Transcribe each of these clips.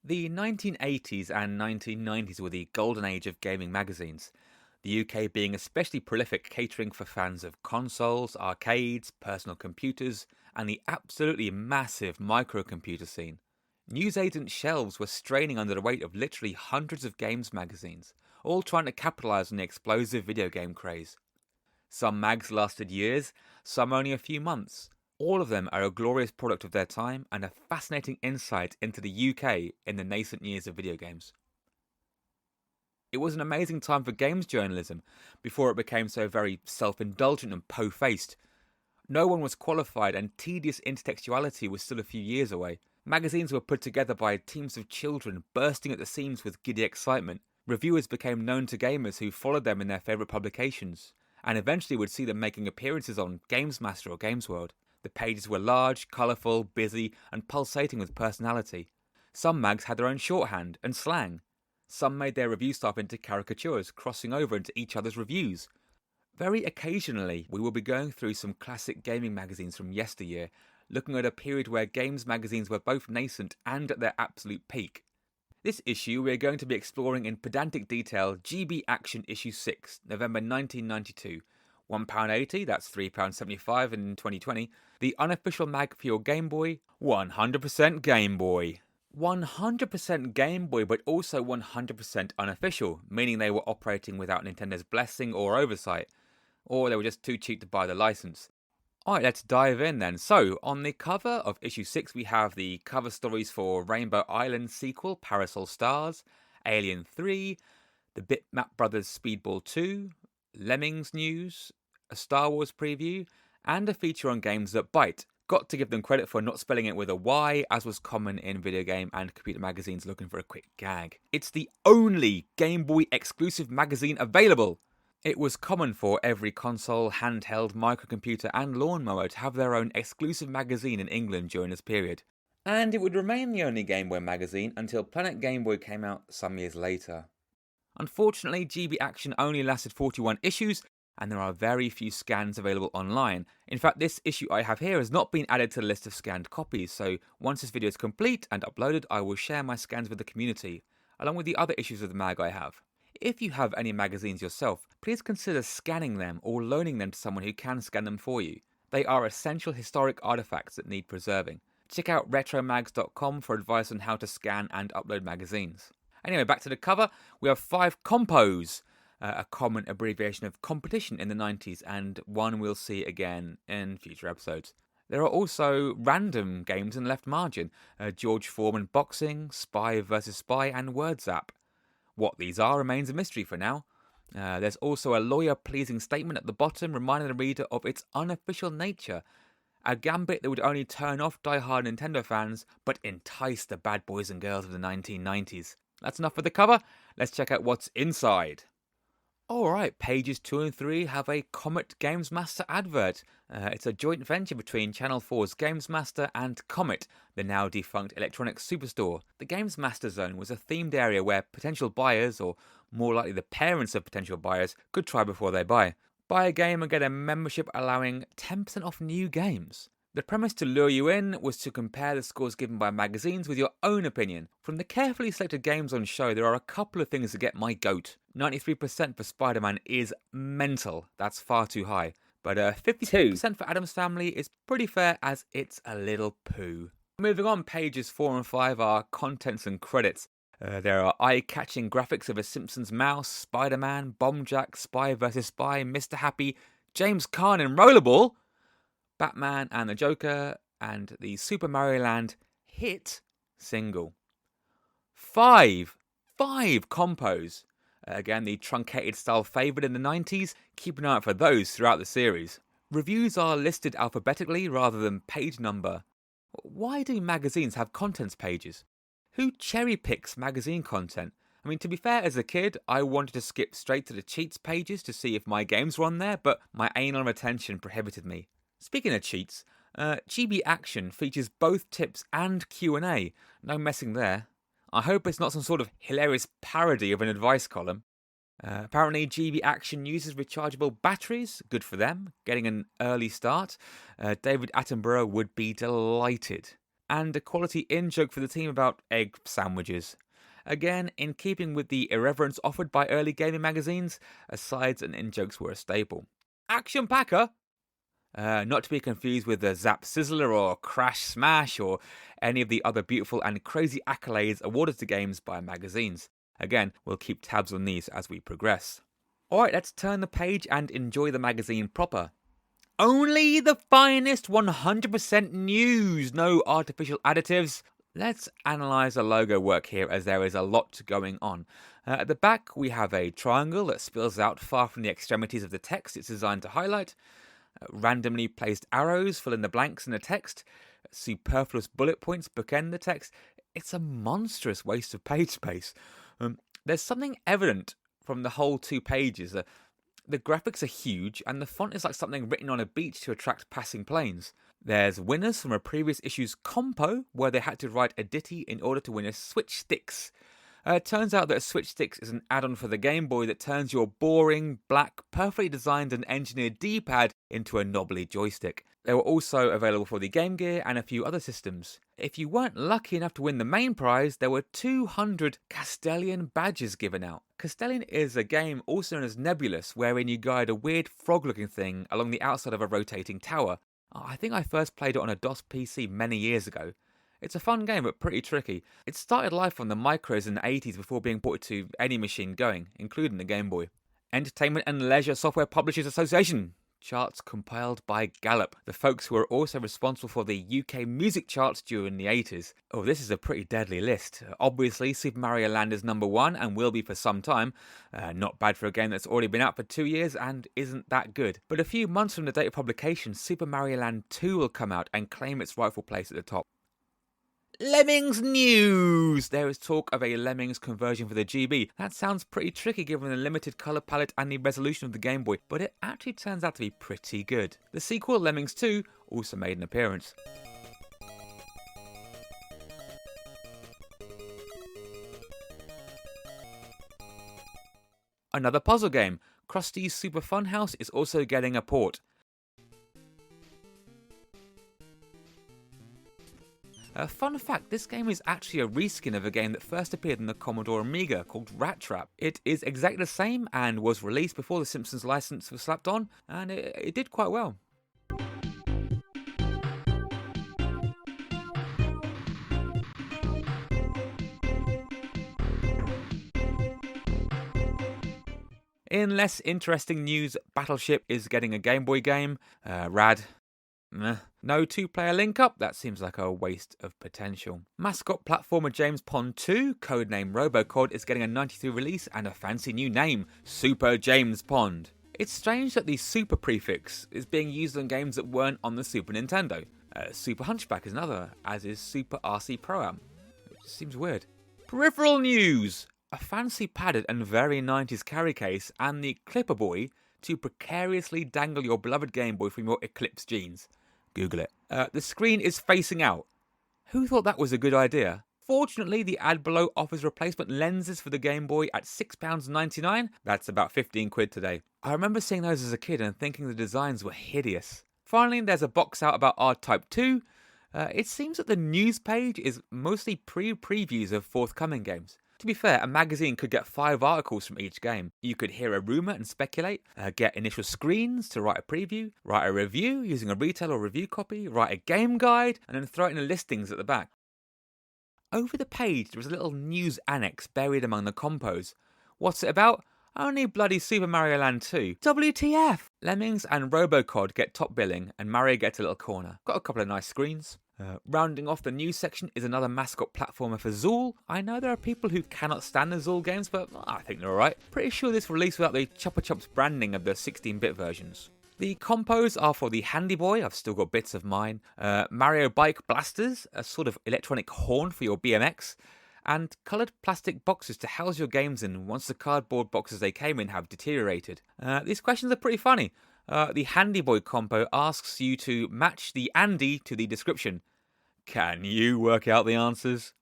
The 1980s and 1990s were the golden age of gaming magazines, the UK being especially prolific, catering for fans of consoles, arcades, personal computers, and the absolutely massive microcomputer scene. Newsagent shelves were straining under the weight of literally hundreds of games magazines, all trying to capitalise on the explosive video game craze. Some mags lasted years, some only a few months. All of them are a glorious product of their time and a fascinating insight into the UK in the nascent years of video games. It was an amazing time for games journalism before it became so very self-indulgent and po-faced. No one was qualified and tedious intertextuality was still a few years away. Magazines were put together by teams of children bursting at the seams with giddy excitement. Reviewers became known to gamers who followed them in their favourite publications, and eventually would see them making appearances on Games Master or Games World. The pages were large, colourful, busy, and pulsating with personality. Some mags had their own shorthand and slang. Some made their review stuff into caricatures, crossing over into each other's reviews. Very occasionally, we will be going through some classic gaming magazines from yesteryear, looking at a period where games magazines were both nascent and at their absolute peak. This issue, we are going to be exploring in pedantic detail GB Action Issue 6, November 1992. £1.80, that's £3.75 in 2020. The unofficial mag for your Gameboy, 100% Gameboy. 100% Gameboy, but also 100% unofficial, meaning they were operating without Nintendo's blessing or oversight, or they were just too cheap to buy the license. Alright, let's dive in then. So, on the cover of issue 6, we have the cover stories for Rainbow Island sequel, Parasol Stars, Alien 3, the Bitmap Brothers Speedball 2, Lemmings news, a Star Wars preview, and a feature on games that bite. Got to give them credit for not spelling it with a Y, as was common in video game and computer magazines looking for a quick gag. It's the only Game Boy exclusive magazine available! It was common for every console, handheld, microcomputer and lawnmower to have their own exclusive magazine in England during this period. And it would remain the only Game Boy magazine until Planet Game Boy came out some years later. Unfortunately, GB Action only lasted 41 issues, and there are very few scans available online. In fact, this issue I have here has not been added to the list of scanned copies, so once this video is complete and uploaded, I will share my scans with the community, along with the other issues of the mag I have. If you have any magazines yourself, please consider scanning them or loaning them to someone who can scan them for you. They are essential historic artifacts that need preserving. Check out retromags.com for advice on how to scan and upload magazines. Anyway, back to the cover. We have 5 compos, a common abbreviation of competition in the 90s, and one we'll see again in future episodes. There are also random games in the left margin, George Foreman Boxing, Spy vs Spy, and Word Zap. What these are remains a mystery for now. There's also a lawyer-pleasing statement at the bottom reminding the reader of its unofficial nature. A gambit that would only turn off die-hard Nintendo fans, but entice the bad boys and girls of the 1990s. That's enough for the cover. Let's check out what's inside. Alright, pages 2 and 3 have a Comet Games Master advert. It's a joint venture between Channel 4's Games Master and Comet, the now defunct electronics superstore. The Games Master Zone was a themed area where potential buyers, or more likely the parents of potential buyers, could try before they buy. Buy a game and get a membership allowing 10% off new games. The premise to lure you in was to compare the scores given by magazines with your own opinion. From the carefully selected games on show, there are a couple of things that get my goat. 93% for Spider-Man is mental, that's far too high. But 52% for Addams Family is pretty fair, as it's a little poo. Moving on, pages 4 and 5 are contents and credits. There are eye-catching graphics of a Simpsons mouse, Spider-Man, Bomb Jack, Spy vs Spy, Mr. Happy, James Caan in Rollerball, Batman and the Joker, and the Super Mario Land hit single. 5 compos. Again, the truncated style favourite in the 90s. Keep an eye out for those throughout the series. Reviews are listed alphabetically rather than page number. Why do magazines have contents pages? Who cherry picks magazine content? I mean, to be fair, as a kid, I wanted to skip straight to the cheats pages to see if my games were on there, but my anal retention prohibited me. Speaking of cheats, GB Action features both tips and Q&A. No messing there. I hope it's not some sort of hilarious parody of an advice column. Apparently, GB Action uses rechargeable batteries. Good for them, getting an early start. David Attenborough would be delighted. and a quality in-joke for the team about egg sandwiches. Again, in keeping with the irreverence offered by early gaming magazines, asides and in-jokes were a staple. Action Packer! Not to be confused with the Zap Sizzler or Crash Smash or any of the other beautiful and crazy accolades awarded to games by magazines. Again, we'll keep tabs on these as we progress. Alright, let's turn the page and enjoy the magazine proper. Only the finest 100% news, no artificial additives. Let's analyse the logo work here as there is a lot going on. At the back we have a triangle that spills out far from the extremities of the text it's designed to highlight. Randomly placed arrows fill in the blanks in the text. Superfluous bullet points bookend the text. It's a monstrous waste of page space. There's something evident from the whole 2 pages. The graphics are huge and the font is like something written on a beach to attract passing planes. There's winners from a previous issue's compo where they had to write a ditty in order to win a Switch Sticks. It turns out that a Switch Sticks is an add-on for the Game Boy that turns your boring, black, perfectly designed and engineered D-pad into a knobbly joystick. They were also available for the Game Gear and a few other systems. If you weren't lucky enough to win the main prize, there were 200 Castellian badges given out. Castellian is a game also known as Nebulous, wherein you guide a weird frog-looking thing along the outside of a rotating tower. I think I first played it on a DOS PC many years ago. It's a fun game, but pretty tricky. It started life on the micros in the 80s before being ported to any machine going, including the Game Boy. Entertainment and Leisure Software Publishers Association. Charts compiled by Gallup, the folks who are also responsible for the UK music charts during the 80s. Oh, this is a pretty deadly list. Obviously, Super Mario Land is number 1 and will be for some time. Not bad for a game that's already been out for 2 years and isn't that good. But a few months from the date of publication, Super Mario Land 2 will come out and claim its rightful place at the top. Lemmings news! There is talk of a Lemmings conversion for the GB. That sounds pretty tricky given the limited colour palette and the resolution of the Game Boy, but it actually turns out to be pretty good. The sequel, Lemmings 2, also made an appearance. Another puzzle game, Krusty's Super Funhouse, is also getting a port. Fun fact, this game is actually a reskin of a game that first appeared in the Commodore Amiga called Rat Trap. It is exactly the same and was released before the Simpsons license was slapped on, and it did quite well. In less interesting news, Battleship is getting a Game Boy game. Rad. Meh. No 2-player link-up? That seems like a waste of potential. Mascot platformer James Pond 2, codename Robocod, is getting a 93 release and a fancy new name, Super James Pond. It's strange that the Super prefix is being used on games that weren't on the Super Nintendo. Super Hunchback is another, as is Super RC Pro-Am. It seems weird. Peripheral news! A fancy padded and very 90s carry case and the Clipper Boy to precariously dangle your beloved Game Boy from your Eclipse jeans. Google it. The screen is facing out. Who thought that was a good idea? Fortunately, the ad below offers replacement lenses for the Game Boy at £6.99. That's about 15 quid today. I remember seeing those as a kid and thinking the designs were hideous. Finally, there's a box out about R-Type 2. It seems that the news page is mostly previews of forthcoming games. To be fair, a magazine could get 5 articles from each game. You could hear a rumour and speculate, get initial screens to write a preview, write a review using a retail or review copy, write a game guide, and then throw it in the listings at the back. Over the page, there is a little news annex buried among the compos. What's it about? Only bloody Super Mario Land 2. WTF! Lemmings and Robocod get top billing, and Mario gets a little corner. Got a couple of nice screens. Rounding off the news section is another mascot platformer for Zool. I know there are people who cannot stand the Zool games, but I think they're alright. Pretty sure this released without the Chupa Chups branding of the 16-bit versions. The compos are for the Handy Boy, I've still got bits of mine, Mario Bike Blasters, a sort of electronic horn for your BMX, and coloured plastic boxes to house your games in once the cardboard boxes they came in have deteriorated. These questions are pretty funny. The Handy Boy compo asks you to match the Andy to the description. Can you work out the answers?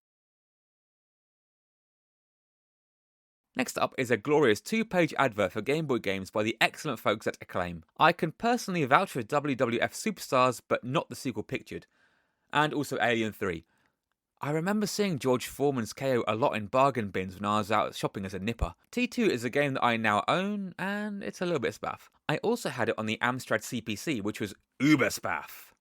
Next up is a glorious 2-page advert for Game Boy games by the excellent folks at Acclaim. I can personally vouch for WWF Superstars, but not the sequel pictured. and also Alien 3. I remember seeing George Foreman's KO a lot in bargain bins when I was out shopping as a nipper. T2 is a game that I now own, and it's a little bit spaff. I also had it on the Amstrad CPC, which was uber spaff.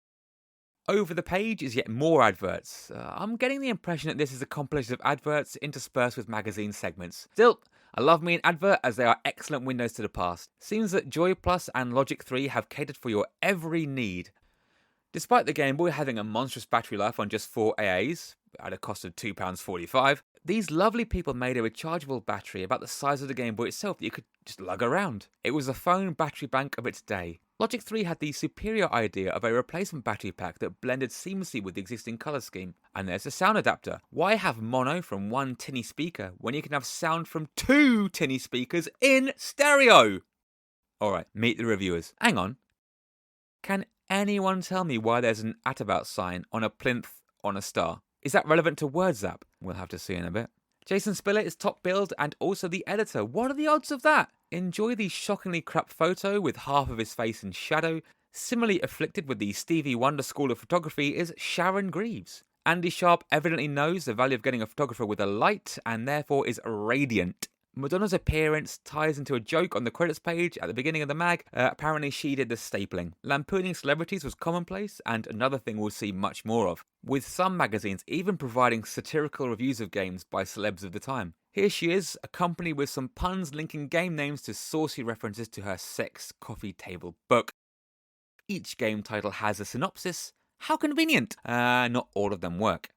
Over the page is yet more adverts. I'm getting the impression that this is a compilation of adverts interspersed with magazine segments. Still, I love me an advert as they are excellent windows to the past. Seems that Joy Plus and Logic 3 have catered for your every need. Despite the Gameboy having a monstrous battery life on just 4 AAs, at a cost of £2.45, these lovely people made a rechargeable battery about the size of the Gameboy itself that you could just lug around. It was a phone battery bank of its day. Logic 3 had the superior idea of a replacement battery pack that blended seamlessly with the existing colour scheme. And there's a sound adapter. Why have mono from one tinny speaker when you can have sound from 2 tinny speakers in stereo? Alright, meet the reviewers. Hang on. Can anyone tell me why there's an at about sign on a plinth on a star? Is that relevant to WordZap? We'll have to see in a bit. Jason Spiller is top billed and also the editor. What are the odds of that? Enjoy the shockingly crap photo with half of his face in shadow. Similarly afflicted with the Stevie Wonder School of Photography is Sharon Greaves. Andy Sharp evidently knows the value of getting a photographer with a light and therefore is radiant. Madonna's appearance ties into a joke on the credits page at the beginning of the mag. Apparently she did the stapling. Lampooning celebrities was commonplace and another thing we'll see much more of, with some magazines even providing satirical reviews of games by celebs of the time. Here she is, accompanied with some puns linking game names to saucy references to her sex coffee table book. Each game title has a synopsis. How convenient! Not all of them work.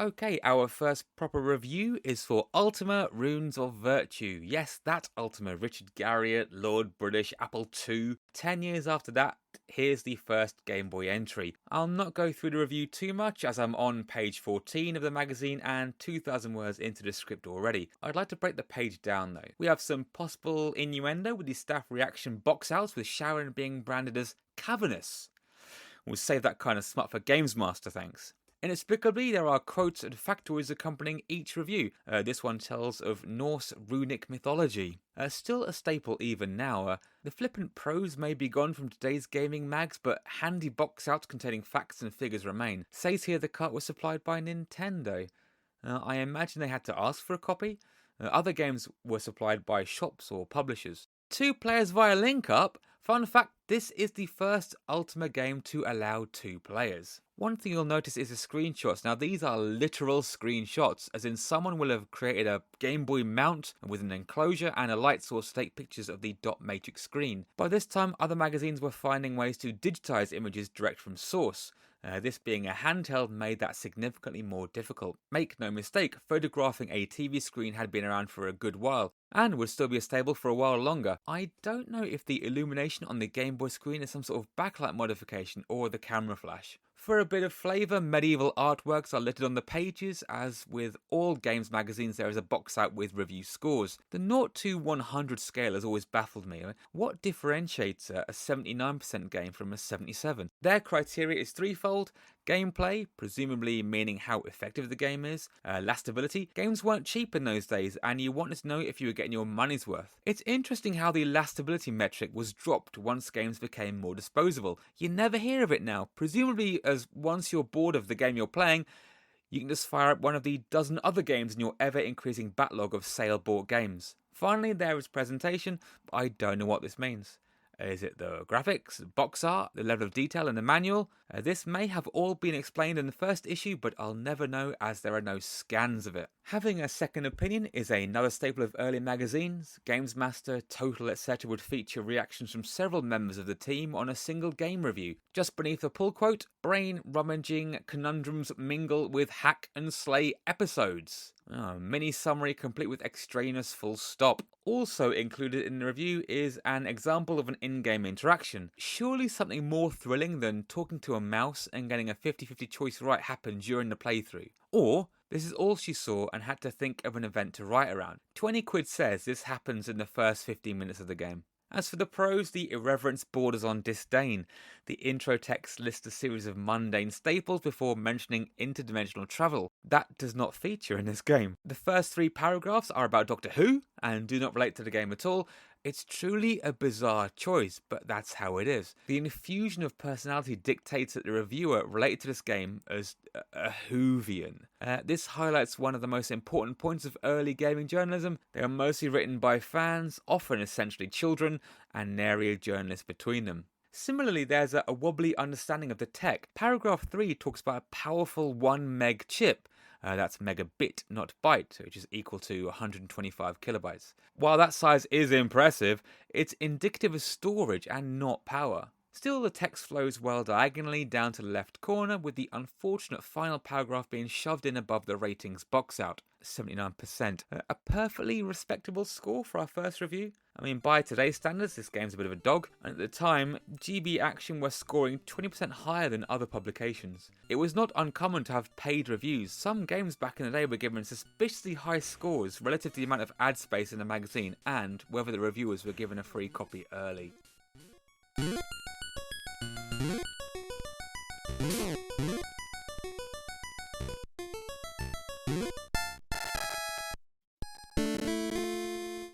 Okay, our first proper review is for Ultima Runes of Virtue. Yes, that Ultima, Richard Garriott, Lord British, Apple II. 10 years after that, here's the first Game Boy entry. I'll not go through the review too much as I'm on page 14 of the magazine and 2,000 words into the script already. I'd like to break the page down though. We have some possible innuendo with the staff reaction box outs with Sharon being branded as cavernous. We'll save that kind of smut for Games Master, thanks. Inexplicably, there are quotes and factoids accompanying each review. This one tells of Norse runic mythology. Still a staple even now. The flippant prose may be gone from today's gaming mags, but handy box outs containing facts and figures remain. Says here the cart was supplied by Nintendo. I imagine they had to ask for a copy. Other games were supplied by shops or publishers. 2 players via link up. Fun fact, this is the first Ultima game to allow 2 players. One thing you'll notice is the screenshots. Now these are literal screenshots, as in someone will have created a Game Boy mount with an enclosure and a light source to take pictures of the dot matrix screen. By this time, other magazines were finding ways to digitize images direct from source. This being a handheld made that significantly more difficult. Make no mistake, photographing a TV screen had been around for a good while, and would still be stable for a while longer. I don't know if the illumination on the Game Boy screen is some sort of backlight modification or the camera flash. For a bit of flavour, medieval artworks are littered on the pages. As with all games magazines, there is a box out with review scores. The 0 to 100 scale has always baffled me. What differentiates a 79% game from a 77? Their criteria is threefold. Gameplay, presumably meaning how effective the game is. Lastability. Games weren't cheap in those days, and you wanted to know if you were getting your money's worth. It's interesting how the lastability metric was dropped once games became more disposable. You never hear of it now, presumably as once you're bored of the game you're playing, you can just fire up one of the dozen other games in your ever-increasing backlog of sale-bought games. Finally, there is presentation. I don't know what this means. Is it the graphics, box art, the level of detail in the manual? This may have all been explained in the first issue, but I'll never know as there are no scans of it. Having a second opinion is another staple of early magazines. Games Master, Total, etc. would feature reactions from several members of the team on a single game review. Just beneath the pull quote, brain rummaging conundrums mingle with hack and slay episodes. Mini summary complete with extraneous full stop. Also included in the review is an example of an in-game interaction. Surely something more thrilling than talking to a mouse and getting a 50-50 choice right happen during the playthrough. Or this is all she saw and had to think of an event to write around. 20 quid says this happens in the first 15 minutes of the game. As for the prose, the irreverence borders on disdain. The intro text lists a series of mundane staples before mentioning interdimensional travel. That does not feature in this game. The first 3 paragraphs are about Doctor Who and do not relate to the game at all. It's truly a bizarre choice, but that's how it is. The infusion of personality dictates that the reviewer related to this game as a Whovian. This highlights one of the most important points of early gaming journalism. They are mostly written by fans, often essentially children, and nary a journalist between them. Similarly, there's a wobbly understanding of the tech. Paragraph 3 talks about a powerful 1 meg chip. That's megabit, not byte, which is equal to 125 kilobytes. While that size is impressive, it's indicative of storage and not power. Still, the text flows well diagonally down to the left corner, with the unfortunate final paragraph being shoved in above the ratings box out, 79%. A perfectly respectable score for our first review. I mean, by today's standards, this game's a bit of a dog, and at the time, GB Action were scoring 20% higher than other publications. It was not uncommon to have paid reviews. Some games back in the day were given suspiciously high scores relative to the amount of ad space in the magazine and whether the reviewers were given a free copy early.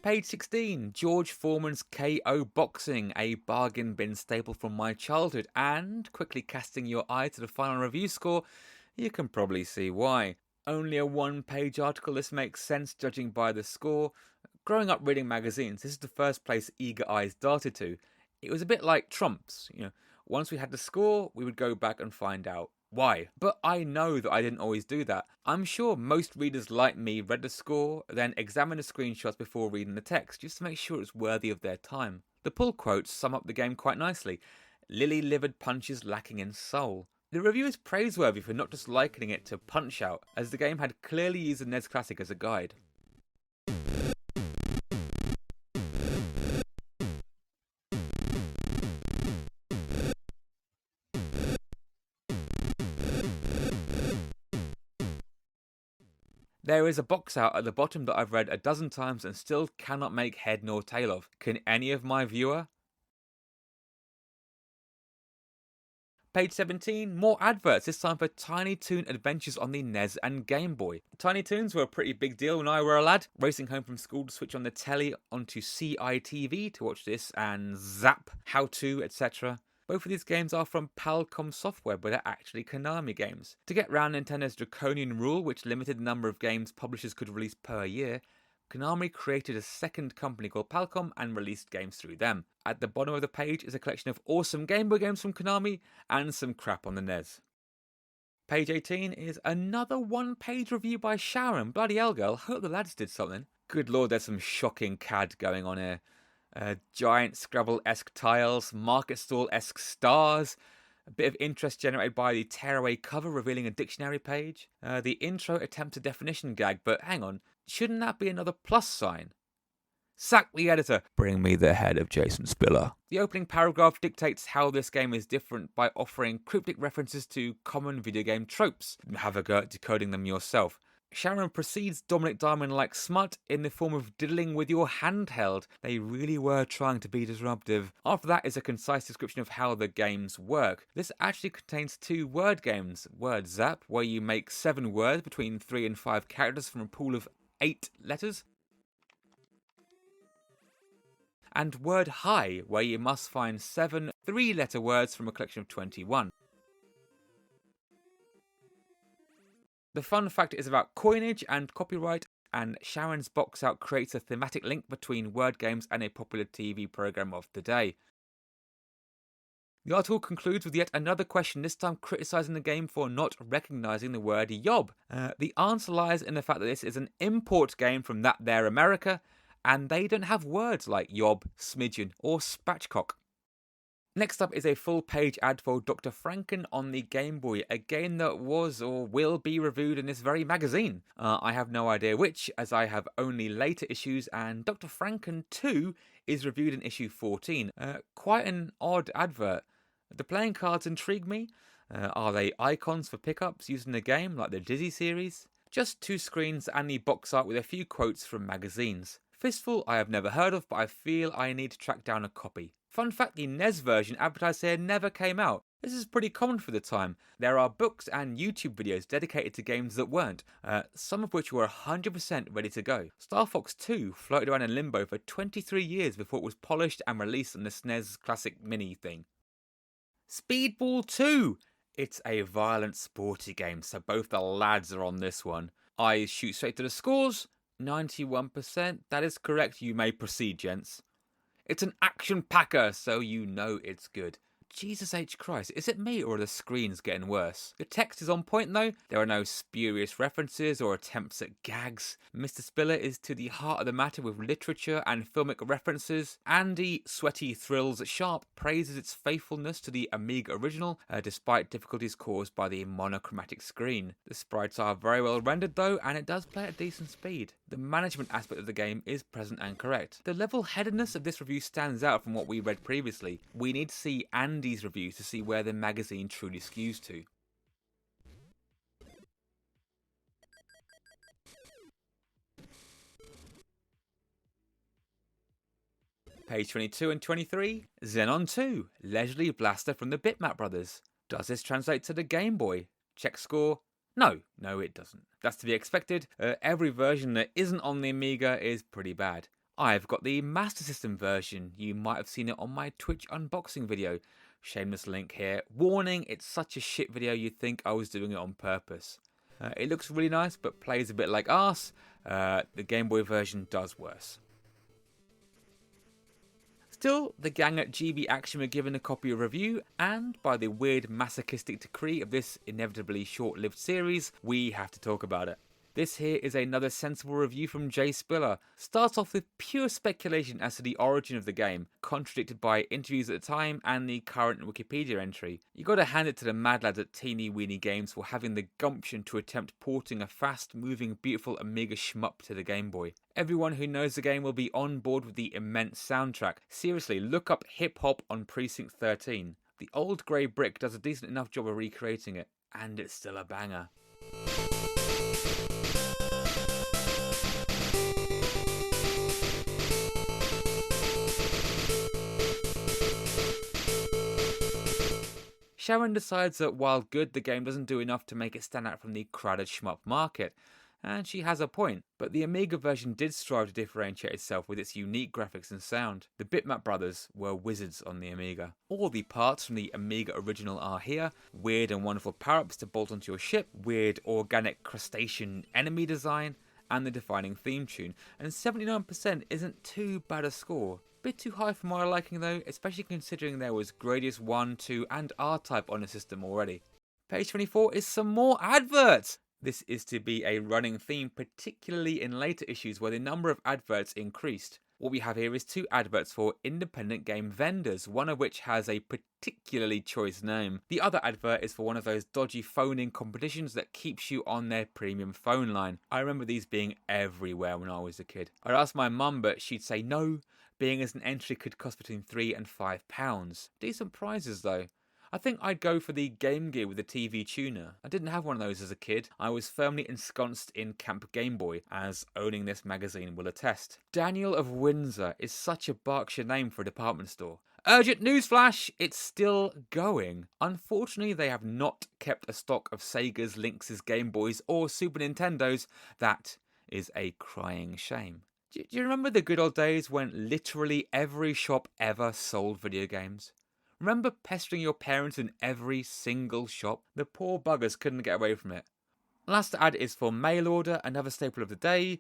Page 16, George Foreman's KO Boxing, a bargain bin staple from my childhood, and quickly casting your eye to the final review score, you can probably see why. Only a one-page article, this makes sense judging by the score. Growing up reading magazines, this is the first place eager eyes darted to. It was a bit like Trumps, once we had the score, we would go back and find out why. But I know that I didn't always do that. I'm sure most readers like me read the score, then examined the screenshots before reading the text, just to make sure it was worthy of their time. The pull quotes sum up the game quite nicely. Lily-livered punches lacking in soul. The review is praiseworthy for not just likening it to Punch-Out, as the game had clearly used the NES Classic as a guide. There is a box out at the bottom that I've read a dozen times and still cannot make head nor tail of. Can any of my viewer? Page 17, more adverts, this time for Tiny Toon Adventures on the NES and Game Boy. Tiny Toons were a pretty big deal when I were a lad, racing home from school to switch on the telly onto CITV to watch this and Zap, How To, etc. Both of these games are from Palcom Software, but are actually Konami games. To get round Nintendo's draconian rule, which limited the number of games publishers could release per year, Konami created a second company called Palcom and released games through them. At the bottom of the page is a collection of awesome Game Boy games from Konami and some crap on the NES. Page 18 is another one-page review by Sharon. Bloody hell, girl, hope the lads did something. Good lord, there's some shocking CAD going on here. Giant Scrabble-esque tiles, market stall-esque stars, a bit of interest generated by the tearaway cover revealing a dictionary page. The intro attempts a definition gag, but hang on, shouldn't that be another plus sign? Sack the editor! Bring me the head of Jason Spiller. The opening paragraph dictates how this game is different by offering cryptic references to common video game tropes. Have a go at decoding them yourself. Sharon precedes Dominic Diamond-like smut in the form of diddling with your handheld. They really were trying to be disruptive. After that is a concise description of how the games work. This actually contains 2 word games. Word Zap, where you make 7 words between 3 and 5 characters from a pool of 8 letters. And Word High, where you must find 7 3-letter words from a collection of 21. The fun fact is about coinage and copyright, and Sharon's box out creates a thematic link between word games and a popular TV programme of the day. The article concludes with yet another question, this time criticising the game for not recognising the word yob. The answer lies in the fact that this is an import game from that there America, and they don't have words like yob, smidgen or spatchcock. Next up is a full-page ad for Dr. Franken on the Game Boy, a game that was or will be reviewed in this very magazine. I have no idea which, as I have only later issues, and Dr. Franken 2 is reviewed in issue 14. Quite an odd advert. The playing cards intrigue me. Are they icons for pickups used in the game, like the Dizzy series? Just 2 screens and the box art with a few quotes from magazines. Fistful I have never heard of, but I feel I need to track down a copy. Fun fact, the NES version advertised here never came out. This is pretty common for the time. There are books and YouTube videos dedicated to games that weren't, some of which were 100% ready to go. Star Fox 2 floated around in limbo for 23 years before it was polished and released on the SNES Classic Mini thing. Speedball 2! It's a violent, sporty game, so both the lads are on this one. I shoot straight to the scores. 91%. That is correct. You may proceed, gents. It's an action packer, so you know it's good. Jesus H. Christ, is it me or are the screens getting worse? The text is on point though, there are no spurious references or attempts at gags. Mr. Spiller is to the heart of the matter with literature and filmic references. Andy Sweaty Thrills Sharp praises its faithfulness to the Amiga original, despite difficulties caused by the monochromatic screen. The sprites are very well rendered though, and it does play at decent speed. The management aspect of the game is present and correct. The level-headedness of this review stands out from what we read previously. We need to see Andy's review to see where the magazine truly skews to. Page 22 and 23, Xenon 2, Leisurely Blaster from the Bitmap Brothers. Does this translate to the Game Boy? Check score. No, it doesn't. That's to be expected. Every version that isn't on the Amiga is pretty bad. I've got the Master System version. You might have seen it on my Twitch unboxing video. Shameless link here. Warning, it's such a shit video you'd think I was doing it on purpose. It looks really nice, but plays a bit like arse. The Game Boy version does worse. Still, the gang at GB Action were given a copy of review, and by the weird masochistic decree of this inevitably short-lived series, we have to talk about it. This here is another sensible review from Jay Spiller. Starts off with pure speculation as to the origin of the game, contradicted by interviews at the time and the current Wikipedia entry. You gotta hand it to the mad lads at Teeny Weeny Games for having the gumption to attempt porting a fast-moving, beautiful Amiga shmup to the Game Boy. Everyone who knows the game will be on board with the immense soundtrack. Seriously, look up Hip Hop on Precinct 13. The old grey brick does a decent enough job of recreating it, and it's still a banger. Sharon decides that while good, the game doesn't do enough to make it stand out from the crowded shmup market. And she has a point, but the Amiga version did strive to differentiate itself with its unique graphics and sound. The Bitmap Brothers were wizards on the Amiga. All the parts from the Amiga original are here, weird and wonderful power-ups to bolt onto your ship, weird organic crustacean enemy design, and the defining theme tune, and 79% isn't too bad a score. Bit too high for my liking though, especially considering there was Gradius 1, 2 and R-Type on the system already. Page 24 is some more adverts! This is to be a running theme, particularly in later issues where the number of adverts increased. What we have here is 2 adverts for independent game vendors, one of which has a particularly choice name. The other advert is for one of those dodgy phone-in competitions that keeps you on their premium phone line. I remember these being everywhere when I was a kid. I'd ask my mum, but she'd say no, being as an entry could cost between £3 and £5. Decent prizes though. I think I'd go for the Game Gear with the TV tuner. I didn't have one of those as a kid. I was firmly ensconced in Camp Gameboy, as owning this magazine will attest. Daniel of Windsor is such a Berkshire name for a department store. Urgent newsflash, it's still going. Unfortunately, they have not kept a stock of Sega's, Lynx's, Game Boys or Super Nintendos. That is a crying shame. Do you remember the good old days when literally every shop ever sold video games? Remember pestering your parents in every single shop? The poor buggers couldn't get away from it. Last ad is for mail order, another staple of the day.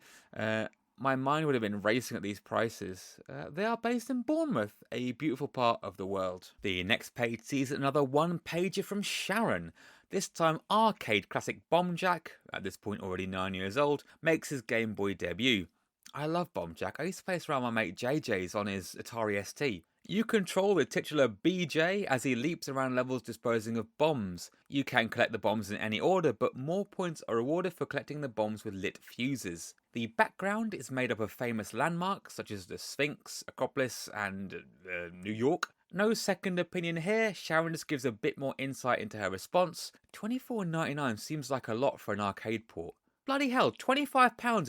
My mind would have been racing at these prices. They are based in Bournemouth, a beautiful part of the world. The next page sees another one-pager from Sharon. This time, arcade classic Bomb Jack, at this point already 9 years old, makes his Game Boy debut. I love Bomb Jack. I used to play this around my mate JJ's on his Atari ST. You control the titular BJ as he leaps around levels disposing of bombs. You can collect the bombs in any order, but more points are awarded for collecting the bombs with lit fuses. The background is made up of famous landmarks such as the Sphinx, Acropolis and New York. No second opinion here, Sharon just gives a bit more insight into her response. $24.99 seems like a lot for an arcade port. Bloody hell, £25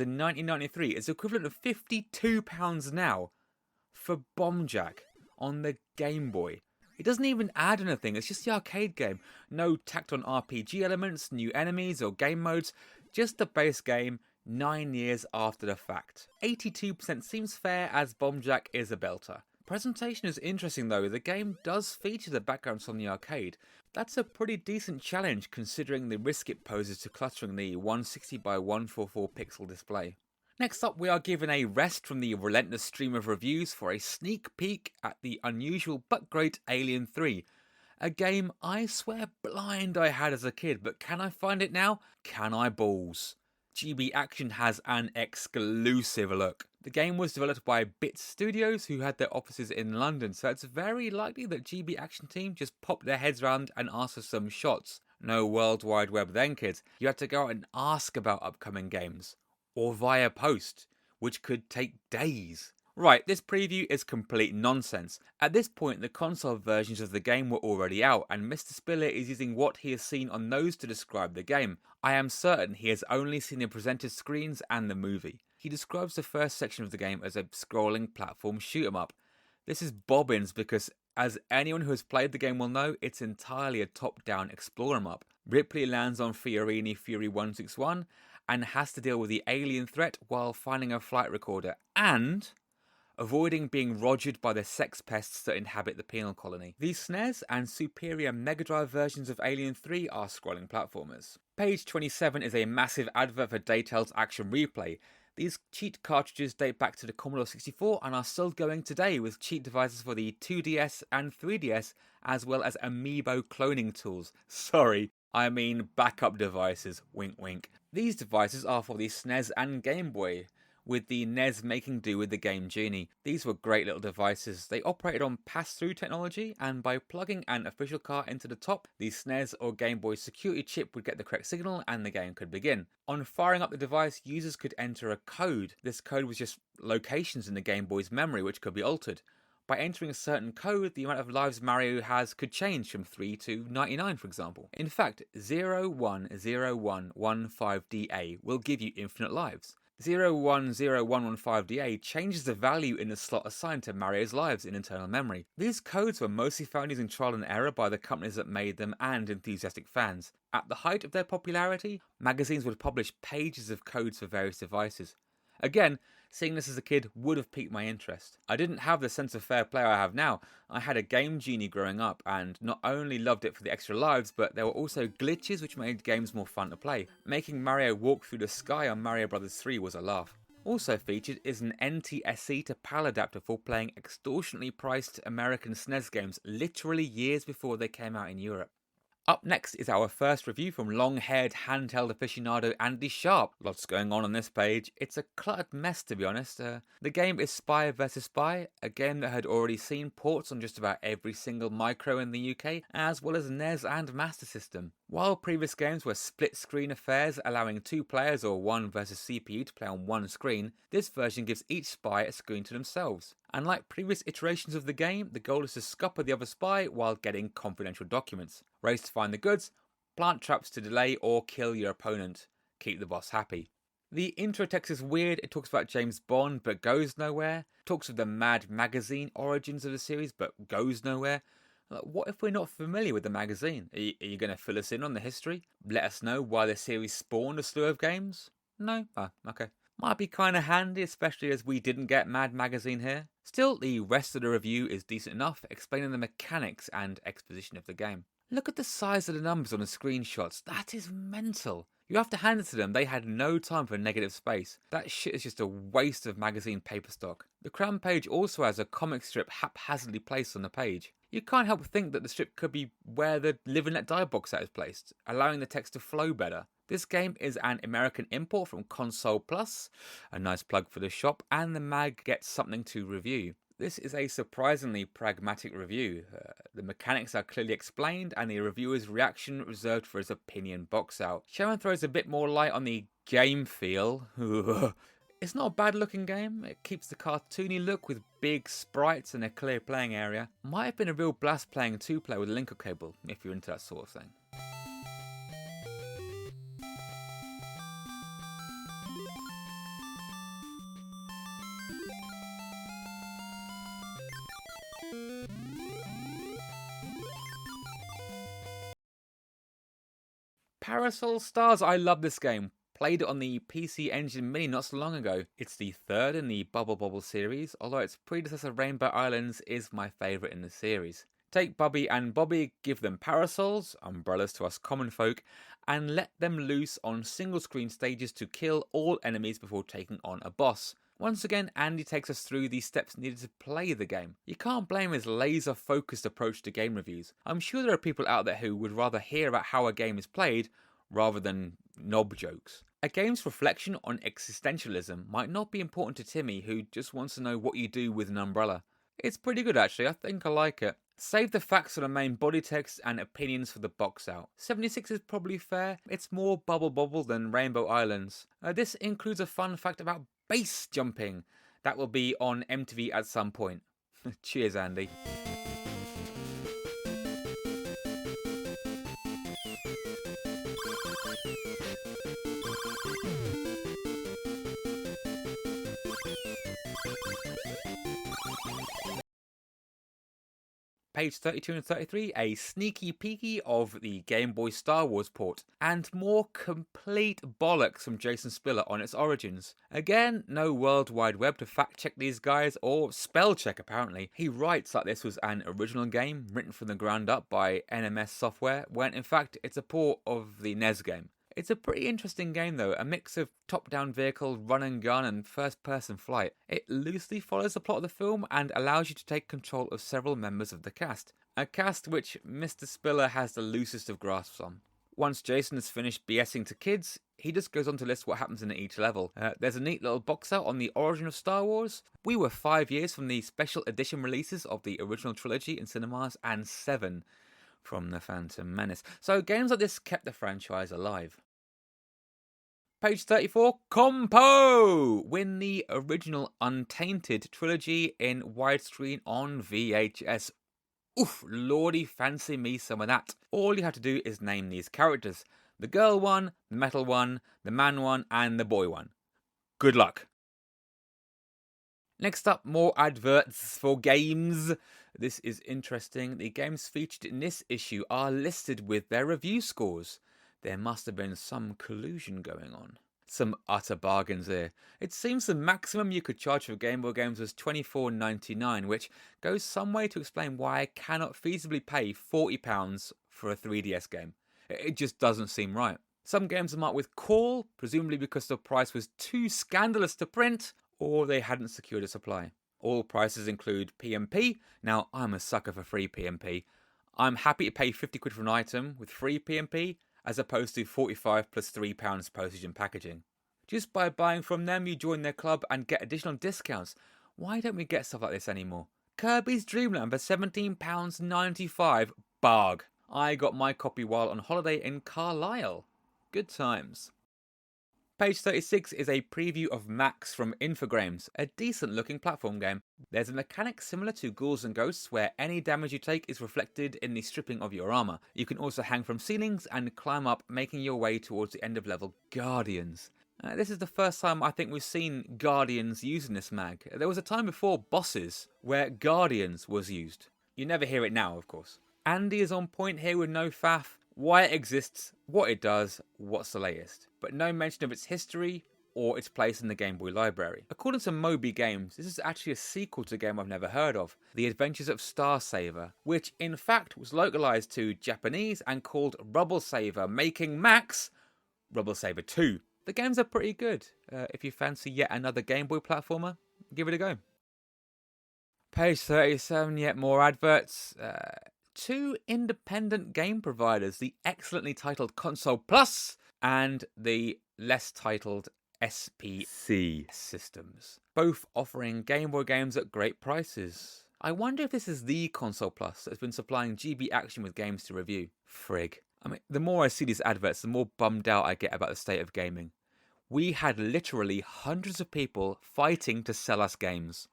in 1993 is equivalent of £52 now for Bomb Jack on the Game Boy. It doesn't even add anything, it's just the arcade game. No tacked on RPG elements, new enemies or game modes, just the base game 9 years after the fact. 82% seems fair as Bombjack is a belter. Presentation is interesting though, the game does feature the backgrounds from the arcade. That's a pretty decent challenge considering the risk it poses to cluttering the 160 by 144 pixel display. Next up, we are given a rest from the relentless stream of reviews for a sneak peek at the unusual but great Alien 3. A game I swear blind I had as a kid, but can I find it now? Can I balls? GB Action has an exclusive look. The game was developed by Bits Studios, who had their offices in London, so it's very likely that GB Action team just popped their heads around and asked for some shots. No World Wide Web then, kids. You had to go out and ask about upcoming games. Or via post, which could take days. Right, this preview is complete nonsense. At this point, the console versions of the game were already out, and Mr. Spiller is using what he has seen on those to describe the game. I am certain he has only seen the presented screens and the movie. He describes the first section of the game as a scrolling platform shoot 'em up. This is bobbins because, as anyone who has played the game will know, it's entirely a top-down explore 'em up. Ripley lands on Fiorini Fury 161 and has to deal with the alien threat while finding a flight recorder and avoiding being rogered by the sex pests that inhabit the penal colony. These SNES and superior Mega Drive versions of Alien 3 are scrolling platformers. Page 27 is a massive advert for Daytale's Action Replay. These cheat cartridges date back to the Commodore 64 and are still going today with cheat devices for the 2DS and 3DS, as well as amiibo cloning tools. Sorry, I mean backup devices, wink wink. These devices are for the SNES and Gameboy, with the NES making do with the Game Genie. These were great little devices. They operated on pass-through technology, and by plugging an official card into the top, the SNES or Game Boy security chip would get the correct signal and the game could begin. On firing up the device, users could enter a code. This code was just locations in the Game Boy's memory which could be altered. By entering a certain code, the amount of lives Mario has could change from 3 to 99, for example. In fact, 010115DA will give you infinite lives. 010115DA changes the value in the slot assigned to Mario's lives in internal memory. These codes were mostly found using trial and error by the companies that made them and enthusiastic fans. At the height of their popularity, magazines would publish pages of codes for various devices. Again, seeing this as a kid would have piqued my interest. I didn't have the sense of fair play I have now. I had a Game Genie growing up and not only loved it for the extra lives, but there were also glitches which made games more fun to play. Making Mario walk through the sky on Mario Bros. 3 was a laugh. Also featured is an NTSC to PAL adapter for playing extortionately priced American SNES games literally years before they came out in Europe. Up next is our first review from long-haired handheld aficionado Andy Sharp. Lots going on this page. It's a cluttered mess, to be honest. The game is Spy vs Spy, a game that had already seen ports on just about every single micro in the UK, as well as NES and Master System. While previous games were split-screen affairs allowing 2 players or 1 versus CPU to play on one screen, this version gives each spy a screen to themselves. Unlike previous iterations of the game, the goal is to scupper the other spy while getting confidential documents. Race to find the goods, plant traps to delay or kill your opponent. Keep the boss happy. The intro text is weird. It talks about James Bond but goes nowhere. It talks of the Mad magazine origins of the series but goes nowhere. What if we're not familiar with the magazine? Are you going to fill us in on the history? Let us know why the series spawned a slew of games? No? Ah, okay. Might be kind of handy, especially as we didn't get Mad Magazine here. Still, the rest of the review is decent enough, explaining the mechanics and exposition of the game. Look at the size of the numbers on the screenshots. That is mental. You have to hand it to them, they had no time for negative space. That shit is just a waste of magazine paper stock. The crown page also has a comic strip haphazardly placed on the page. You can't help but think that the strip could be where the Live and Let Die box set is placed, allowing the text to flow better. This game is an American import from Console Plus, a nice plug for the shop, and the mag gets something to review. This is a surprisingly pragmatic review. The mechanics are clearly explained, and the reviewer's reaction reserved for his opinion box out. Sharon throws a bit more light on the game feel. It's not a bad looking game. It keeps the cartoony look with big sprites and a clear playing area. Might have been a real blast playing 2-player with a linker cable, if you're into that sort of thing. Parasol Stars, I love this game. Played it on the PC Engine Mini not so long ago. It's the third in the Bubble Bobble series, although its predecessor Rainbow Islands is my favourite in the series. Take Bubby and Bobby, give them parasols, umbrellas to us common folk, and let them loose on single screen stages to kill all enemies before taking on a boss. Once again, Andy takes us through the steps needed to play the game. You can't blame his laser-focused approach to game reviews. I'm sure there are people out there who would rather hear about how a game is played rather than knob jokes. A game's reflection on existentialism might not be important to Timmy, who just wants to know what you do with an umbrella. It's pretty good actually, I think I like it. Save the facts for the main body text and opinions for the box out. 76 is probably fair, it's more Bubble Bobble than Rainbow Islands. This includes a fun fact about base jumping. That will be on MTV at some point. Cheers, Andy. Page 32 and 33, a sneaky peeky of the Game Boy Star Wars port, and more complete bollocks from Jason Spiller on its origins. Again, no World Wide Web to fact check these guys, or spell check apparently. He writes like this was an original game written from the ground up by NMS Software, when in fact it's a port of the NES game. It's a pretty interesting game though, a mix of top-down vehicle, run and gun and first-person flight. It loosely follows the plot of the film and allows you to take control of several members of the cast. A cast which Mr. Spiller has the loosest of grasps on. Once Jason has finished BSing to kids, he just goes on to list what happens in each level. There's a neat little box out on the origin of Star Wars. We were 5 years from the special edition releases of the original trilogy in cinemas and 7 from The Phantom Menace. So games like this kept the franchise alive. Page 34, Compo! Win the original Untainted trilogy in widescreen on VHS. Oof, lordy, fancy me some of that. All you have to do is name these characters. The girl one, the metal one, the man one, and the boy one. Good luck. Next up, more adverts for games. This is interesting. The games featured in this issue are listed with their review scores. There must have been some collusion going on. Some utter bargains here. It seems the maximum you could charge for Game Boy games was $24.99, which goes some way to explain why I cannot feasibly pay £40 for a 3DS game. It just doesn't seem right. Some games are marked with call, presumably because the price was too scandalous to print, or they hadn't secured a supply. All prices include PMP. Now, I'm a sucker for free PMP. I'm happy to pay 50 quid for an item with free PMP, as opposed to 45 plus £3 postage and packaging. Just by buying from them, you join their club and get additional discounts. Why don't we get stuff like this anymore? Kirby's Dream Land for £17.95. Barg. I got my copy while on holiday in Carlisle. Good times. Page 36 is a preview of Max from Infogrames, a decent looking platform game. There's a mechanic similar to Ghouls and Ghosts where any damage you take is reflected in the stripping of your armour. You can also hang from ceilings and climb up, making your way towards the end of level Guardians. This is the first time I think we've seen Guardians using this mag. There was a time before Bosses where Guardians was used. You never hear it now, of course. Andy is on point here with no faff. Why it exists, what it does, what's the latest. But no mention of its history or its place in the Game Boy library. According to Moby Games, this is actually a sequel to a game I've never heard of, The Adventures of Star Saver, which in fact was localized to Japanese and called Rubble Saver, making Max Rubble Saver 2. The games are pretty good. If you fancy yet another Game Boy platformer, give it a go. Page 37, yet more adverts. Two independent game providers, the excellently titled Console Plus and the less titled SPC Systems, both offering Game Boy games at great prices. I wonder if this is the Console Plus that's been supplying GB Action with games to review. Frig. I mean, the more I see these adverts, the more bummed out I get about the state of gaming. We had literally hundreds of people fighting to sell us games.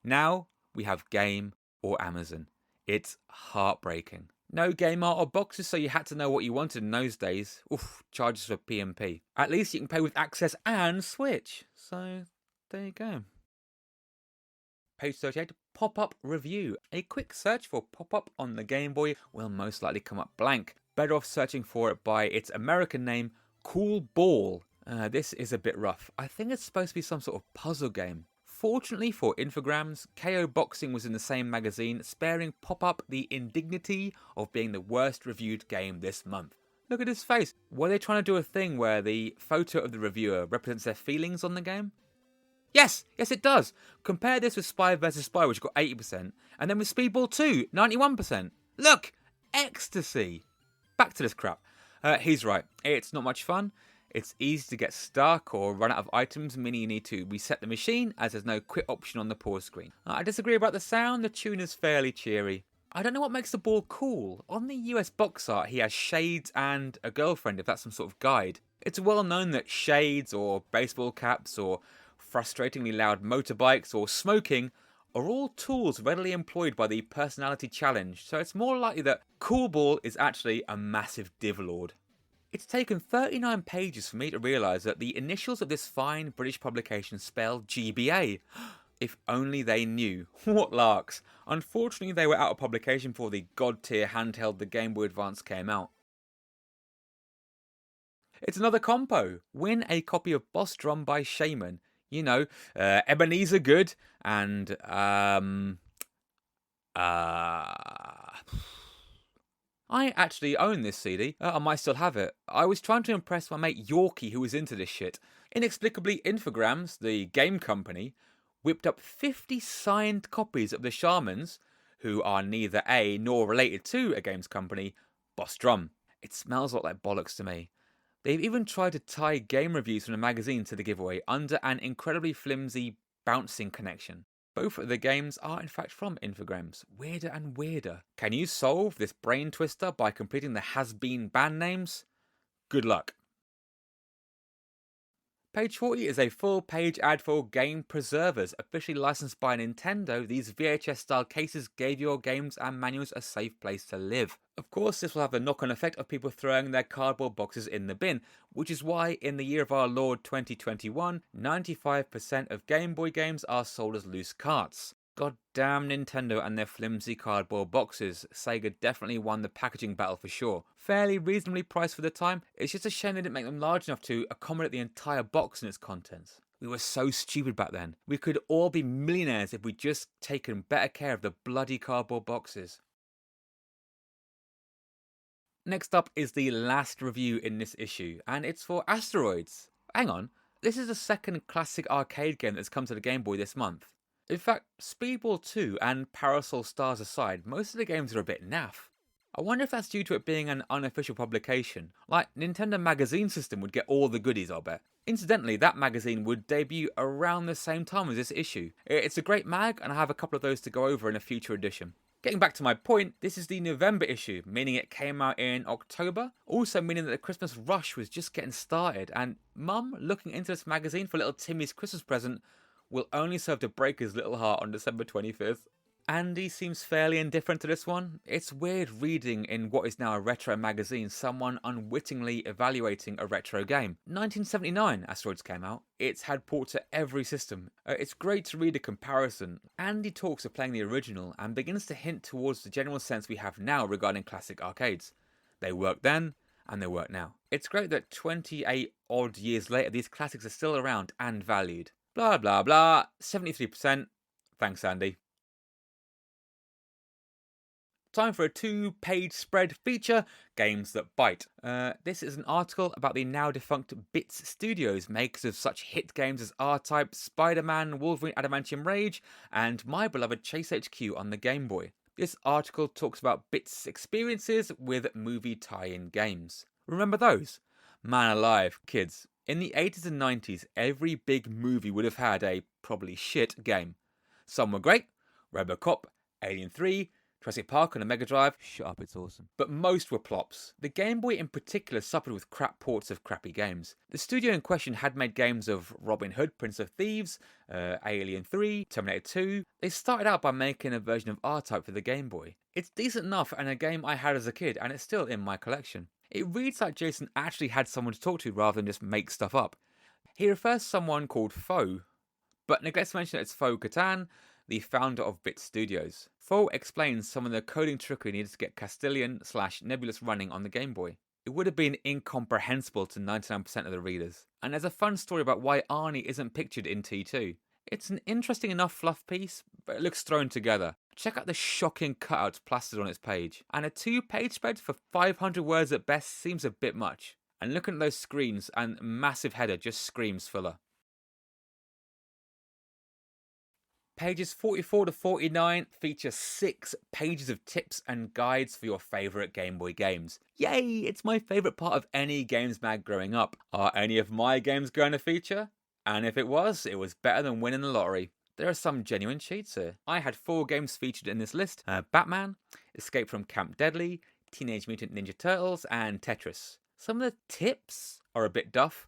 Now we have Game or Amazon. It's heartbreaking. No game art or boxes, so you had to know what you wanted in those days. Oof, charges for PMP. At least you can pay with Access and Switch. So, there you go. Page 38, Pop-Up Review. A quick search for Pop-Up on the Game Boy will most likely come up blank. better off searching for it by its American name, Cool Ball. This is a bit rough. I think it's supposed to be some sort of puzzle game. Fortunately for Infogrames, KO Boxing was in the same magazine, sparing Pop-Up the indignity of being the worst reviewed game this month. Look at his face. Were they trying to do a thing where the photo of the reviewer represents their feelings on the game? Yes, it does. Compare this with Spy vs. Spy, which got 80%, and then with Speedball 2, 91%. Look! Ecstasy! Back to this crap. He's right. It's not much fun. It's easy to get stuck or run out of items, meaning you need to reset the machine, as there's no quit option on the pause screen. I disagree about the sound. The tune is fairly cheery. I don't know what makes the ball cool. On the US box art, he has shades and a girlfriend, if that's some sort of guide. It's well known that shades or baseball caps or frustratingly loud motorbikes or smoking are all tools readily employed by the personality challenge, so it's more likely that Cool Ball is actually a massive divlord. It's taken 39 pages for me to realise that the initials of this fine British publication spell GBA. If only they knew. What larks. Unfortunately, they were out of publication before the god tier handheld the Game Boy Advance came out. It's another compo. Win a copy of Boss Drum by Shaman. You know, Ebenezer Good and I actually own this CD. I might still have it. I was trying to impress my mate Yorkie, who was into this shit. Inexplicably, Infogrames, the game company, whipped up 50 signed copies of the Shamans, who are neither a nor related to a games company, Boss Drum. It smells a lot like bollocks to me. They've even tried to tie game reviews from the magazine to the giveaway under an incredibly flimsy bouncing connection. Both of the games are in fact from Infogrames. Weirder and weirder. Can you solve this brain twister by completing the has-been band names? Good luck. Page 40 is a full-page ad for Game Preservers. Officially licensed by Nintendo, these VHS-style cases gave your games and manuals a safe place to live. Of course, this will have the knock-on effect of people throwing their cardboard boxes in the bin, which is why, in the year of our Lord 2021, 95% of Game Boy games are sold as loose carts. God damn Nintendo and their flimsy cardboard boxes. Sega definitely won the packaging battle for sure. Fairly reasonably priced for the time, it's just a shame they didn't make them large enough to accommodate the entire box and its contents. We were so stupid back then. We could all be millionaires if we'd just taken better care of the bloody cardboard boxes. Next up is the last review in this issue, and it's for Asteroids. Hang on, this is the second classic arcade game that's come to the Game Boy this month. In fact, Speedball 2 and Parasol Stars aside, most of the games are a bit naff. I wonder if that's due to it being an unofficial publication. Like, Nintendo Magazine System would get all the goodies, I'll bet. Incidentally, that magazine would debut around the same time as this issue. It's a great mag, and I have a couple of those to go over in a future edition. Getting back to my point, this is the November issue, meaning it came out in October, also meaning that the Christmas rush was just getting started, and Mum, looking into this magazine for little Timmy's Christmas present, will only serve to break his little heart on December 25th. Andy seems fairly indifferent to this one. It's weird reading in what is now a retro magazine someone unwittingly evaluating a retro game. 1979 Asteroids came out. It's had ports to every system. It's great to read a comparison. Andy talks of playing the original and begins to hint towards the general sense we have now regarding classic arcades. They worked then, and they work now. It's great that 28 odd years later these classics are still around and valued. Blah blah blah, 73%. Thanks, Andy. Time for a 2-page spread feature, Games That Bite. This is an article about the now defunct Bits Studios, makers of such hit games as R-Type, Spider-Man, Wolverine Adamantium Rage, and my beloved Chase HQ on the Game Boy. This article talks about Bits' experiences with movie tie-in games. Remember those? Man alive, kids. In the 80s and 90s, every big movie would have had a probably shit game. Some were great, RoboCop, Alien 3, Jurassic Park on a Mega Drive, shut up, it's awesome. But most were plops. The Game Boy in particular suffered with crap ports of crappy games. The studio in question had made games of Robin Hood, Prince of Thieves, Alien 3, Terminator 2. They started out by making a version of R-Type for the Game Boy. It's decent enough and a game I had as a kid, and it's still in my collection. It reads like Jason actually had someone to talk to rather than just make stuff up. He refers to someone called Foe, but neglects to mention that it's Foe Katan, the founder of Bit Studios. Foal explains some of the coding trickery needed to get Castilian/Nebulous running on the Game Boy. It would have been incomprehensible to 99% of the readers. And there's a fun story about why Arnie isn't pictured in T2. It's an interesting enough fluff piece, but it looks thrown together. Check out the shocking cutouts plastered on its page. And a 2-page spread for 500 words at best seems a bit much. And looking at those screens and massive header just screams filler. Pages 44 to 49 feature 6 pages of tips and guides for your favourite Game Boy games. Yay, it's my favourite part of any games mag growing up. Are any of my games going to feature? And if it was better than winning the lottery. There are some genuine cheats here. I had 4 games featured in this list. Batman, Escape from Camp Deadly, Teenage Mutant Ninja Turtles, and Tetris. Some of the tips are a bit duff.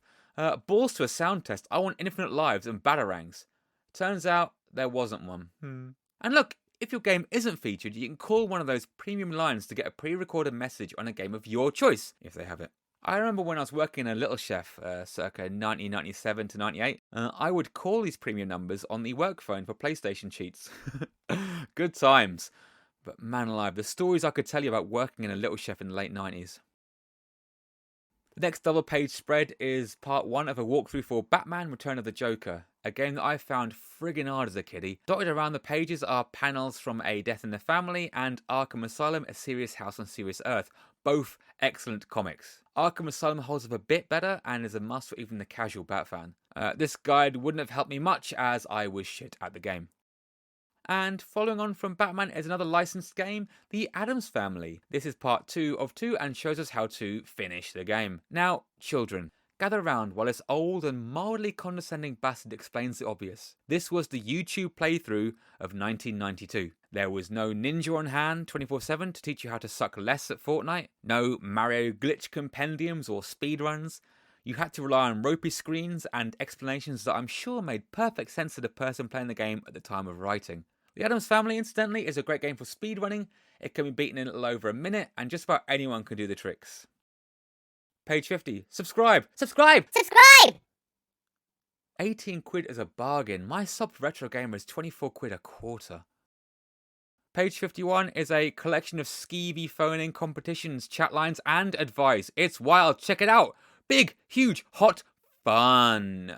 Balls to a sound test, I want infinite lives and batarangs. Turns out there wasn't one. And look, if your game isn't featured, you can call one of those premium lines to get a pre-recorded message on a game of your choice, if they have it. I remember when I was working in a Little Chef, circa 1997 to 98, I would call these premium numbers on the work phone for PlayStation cheats. Good times. But man alive, the stories I could tell you about working in a Little Chef in the late 90s. The next double-page spread is part 1 of a walkthrough for Batman Return of the Joker, a game that I found friggin' hard as a kiddie. Dotted around the pages are panels from A Death in the Family and Arkham Asylum, A Serious House on Serious Earth, both excellent comics. Arkham Asylum holds up a bit better and is a must for even the casual Bat fan. This guide wouldn't have helped me much as I was shit at the game. And following on from Batman is another licensed game, the Addams Family. This is part 2 of 2 and shows us how to finish the game. Now, children, gather round while this old and mildly condescending bastard explains the obvious. This was the YouTube playthrough of 1992. There was no ninja on hand 24/7 to teach you how to suck less at Fortnite, no Mario glitch compendiums or speedruns. You had to rely on ropey screens and explanations that I'm sure made perfect sense to the person playing the game at the time of writing. The Addams Family, incidentally, is a great game for speedrunning. It can be beaten in a little over a minute, and just about anyone can do the tricks. Page 50. Subscribe! Subscribe! Subscribe! 18 quid is a bargain. My sub for retro gamer is 24 quid a quarter. Page 51 is a collection of skeevy phone-in competitions, chat lines, and advice. It's wild. Check it out. Big, huge, hot fun.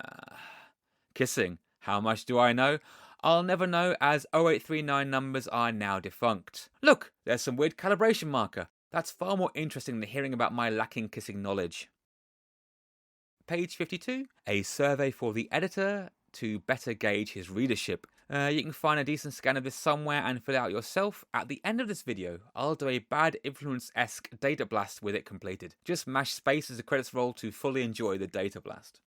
Kissing. How much do I know? I'll never know as 0839 numbers are now defunct. Look, there's some weird calibration marker. That's far more interesting than hearing about my lacking kissing knowledge. Page 52, a survey for the editor to better gauge his readership. You can find a decent scan of this somewhere and fill it out yourself. At the end of this video, I'll do a bad influence-esque data blast with it completed. Just mash space as the credits roll to fully enjoy the data blast.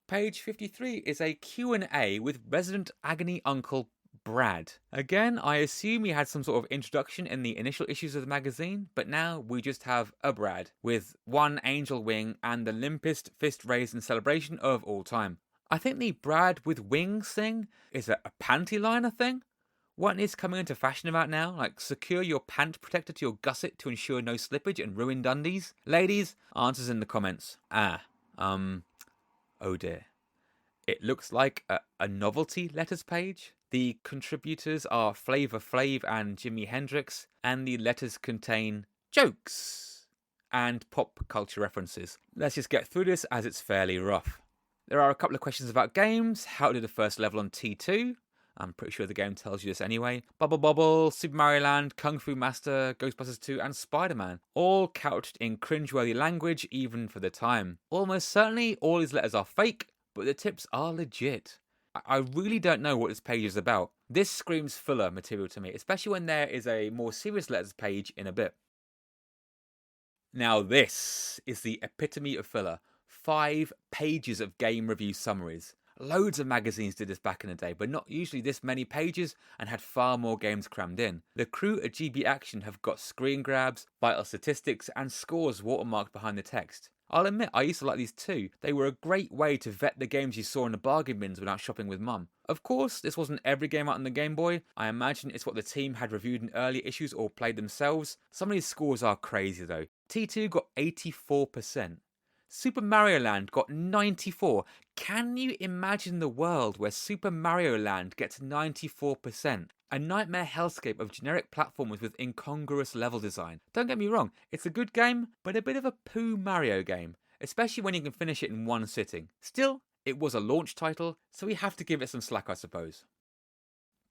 Page 53 is a Q&A with resident agony uncle Brad. Again, I assume he had some sort of introduction in the initial issues of the magazine, but now we just have a Brad with one angel wing and the limpest fist raised in celebration of all time. I think the Brad with wings thing is a panty liner thing. What is coming into fashion about now? Like secure your pant protector to your gusset to ensure no slippage and ruined undies? Ladies, answers in the comments. Oh dear. It looks like a novelty letters page. The contributors are Flavor Flav and Jimi Hendrix, and the letters contain jokes and pop culture references. Let's just get through this as it's fairly rough. There are a couple of questions about games. How did the first level on T2? I'm pretty sure the game tells you this anyway. Bubble Bobble, Super Mario Land, Kung Fu Master, Ghostbusters 2 and Spider-Man. All couched in cringeworthy language even for the time. Almost certainly all these letters are fake, but the tips are legit. I really don't know what this page is about. This screams filler material to me, especially when there is a more serious letters page in a bit. Now this is the epitome of filler. 5 pages of game review summaries. Loads of magazines did this back in the day, but not usually this many pages and had far more games crammed in. The crew at GB Action have got screen grabs, vital statistics and scores watermarked behind the text. I'll admit I used to like these too. They were a great way to vet the games you saw in the bargain bins when out shopping with mum. Of course, this wasn't every game out on the Game Boy. I imagine it's what the team had reviewed in earlier issues or played themselves. Some of these scores are crazy though. T2 got 84%. Super Mario Land got 94. Can you imagine the world where Super Mario Land gets 94%? A nightmare hellscape of generic platformers with incongruous level design. Don't get me wrong, it's a good game, but a bit of a poo Mario game, especially when you can finish it in one sitting. Still, it was a launch title, so we have to give it some slack, I suppose.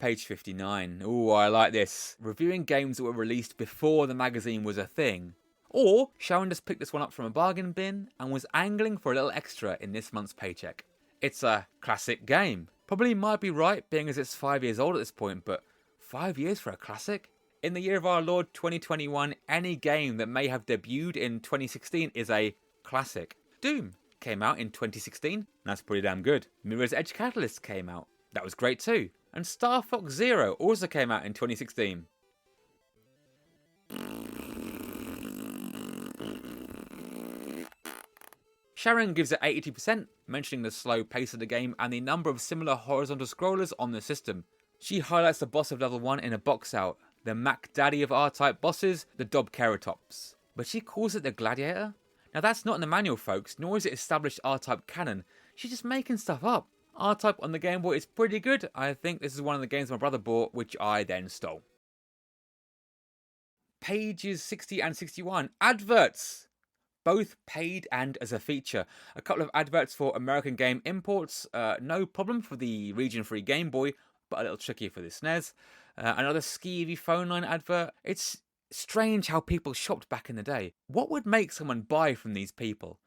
Page 59. Ooh, I like this. Reviewing games that were released before the magazine was a thing. Or Sharon just picked this one up from a bargain bin and was angling for a little extra in this month's paycheck. It's a classic game. Probably might be right, being as it's 5 years old at this point, but 5 years for a classic? In the year of our Lord 2021, any game that may have debuted in 2016 is a classic. Doom came out in 2016, and that's pretty damn good. Mirror's Edge Catalyst came out. That was great too. And Star Fox Zero also came out in 2016. Sharon gives it 80%, mentioning the slow pace of the game and the number of similar horizontal scrollers on the system. She highlights the boss of level 1 in a box out, the Mac Daddy of R-type bosses, the Dobkeratops. But she calls it the Gladiator? Now that's not in the manual, folks, nor is it established R-type canon. She's just making stuff up. R-type on the Game Boy is pretty good. I think this is one of the games my brother bought, which I then stole. Pages 60 and 61. Adverts! Both paid and as a feature. A couple of adverts for American game imports. No problem for the region-free Game Boy, but a little tricky for the SNES. Another skeevy phone line advert. It's strange how people shopped back in the day. What would make someone buy from these people?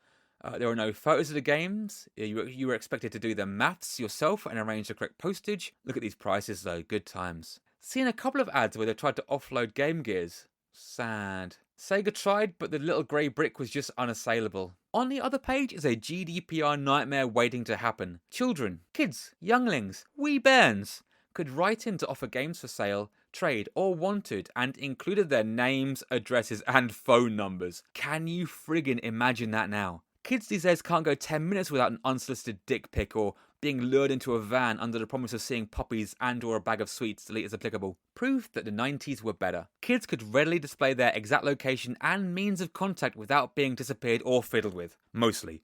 There are no photos of the games. You were expected to do the maths yourself and arrange the correct postage. Look at these prices though, good times. Seen a couple of ads where they tried to offload Game Gears. Sad. Sega tried, but the little grey brick was just unassailable. On the other page is a GDPR nightmare waiting to happen. Children, kids, younglings, wee bairns could write in to offer games for sale, trade, or wanted, and included their names, addresses, and phone numbers. Can you friggin' imagine that now? Kids these days can't go 10 minutes without an unsolicited dick pic or being lured into a van under the promise of seeing puppies and or a bag of sweets, delete as applicable. Proof that the 90s were better. Kids could readily display their exact location and means of contact without being disappeared or fiddled with. Mostly.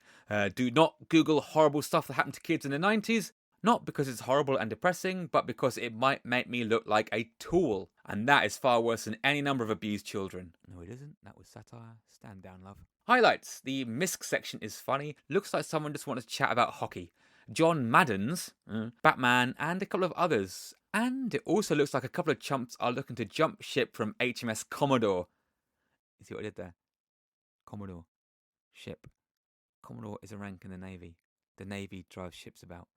Do not Google horrible stuff that happened to kids in the 90s. Not because it's horrible and depressing, but because it might make me look like a tool. And that is far worse than any number of abused children. No, it isn't. That was satire. Stand down, love. Highlights. The misc section is funny. Looks like someone just wanted to chat about hockey. John Madden's, Batman, and a couple of others. And it also looks like a couple of chumps are looking to jump ship from HMS Commodore. You see what I did there? Commodore. Ship. Commodore is a rank in the Navy. The Navy drives ships about.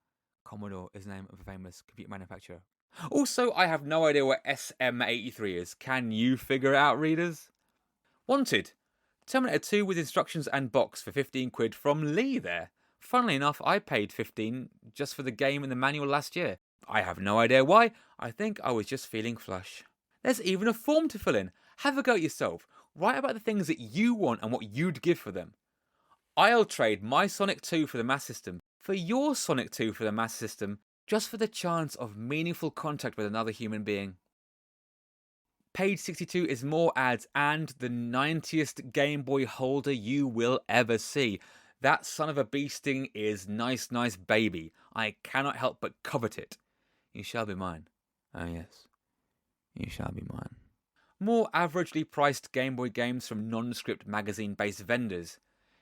Commodore is the name of a famous computer manufacturer. Also, I have no idea what SM83 is. Can you figure it out, readers? Wanted. Terminator 2 with instructions and box for 15 quid from Lee there. Funnily enough, I paid 15 just for the game and the manual last year. I have no idea why. I think I was just feeling flush. There's even a form to fill in. Have a go at yourself. Write about the things that you want and what you'd give for them. I'll trade my Sonic 2 for the Master System for your Sonic 2 for the Master System, just for the chance of meaningful contact with another human being. Page 62 is more ads and the 90th Game Boy holder you will ever see. That son of a bee sting is nice baby. I cannot help but covet it. You shall be mine. Oh yes, you shall be mine. More averagely priced Game Boy games from nondescript magazine-based vendors.